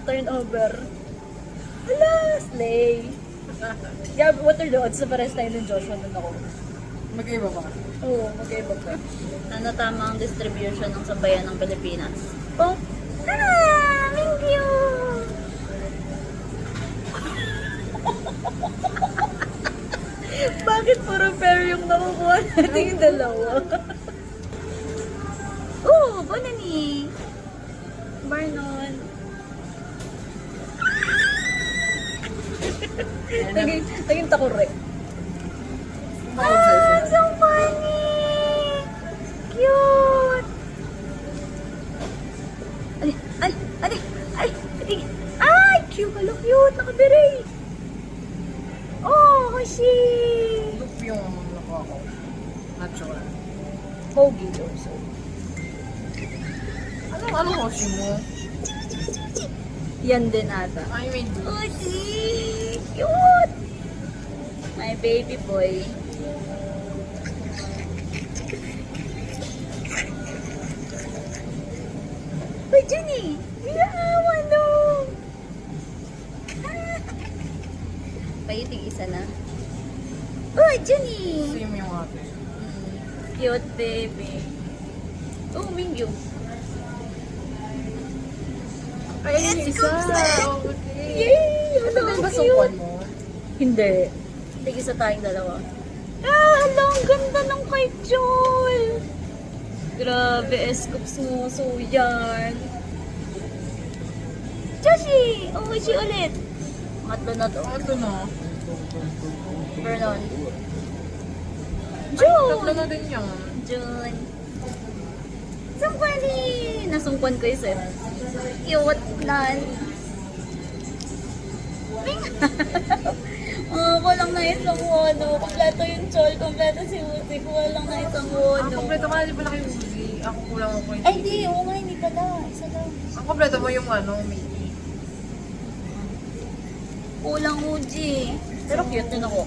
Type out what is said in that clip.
turnover. Hala, slay. Yeah, what are the odds na pares tayo ng Joshua nun ako? Mag-iba ba? Oo, mag-iba pa. Ano tama ang distribution ng sambayan ng Pilipinas? Oh, thank you! Bakit puro pair yung nakukuha natin yung dalawa? Oh, Bonani! Barnon! Naging takure. So funny! Cute! Ay, cute! Hello, cute! Nakabiri! Oh, Hoshi! Look yung nakuha ko. Natural. Hoagie daw, so. Anong Hoshi mo? Yan din ata. I mean, Hoshi! Cute! My baby boy. Uy, Jenny! Nilahawa no! Payitig isa na. Uy, Jenny! same yung ate. Cute baby. Oh, Mingyu. Ay, yung Let's isa. go, Okay. Yay! Ito Ano ba yung cute? basungkwan mo? Hindi. Tig-isa tayong dalawa. Ah, hala, ang ganda ng kay Joel. Grabe, escoops mo. So, yan. Joshi! Umuchi ulit. Matlo na to. Ito na. Vernon. Tatlo June! na din yan. June. Sungkwani! Nasungkwan ko isa. Cute nan. Kulang na isang wono. Kompleto yung chol. Kompleto si Uzi. Kulang na isang wono. Ang kompleto ka, di ba na kayo Uzi? Ako kulang ako yung Ay, di. Oo nga, hindi pala. Isa lang. Ang kompleto mo yung ano, Mickey. Kulang Uji. Pero cute din ako.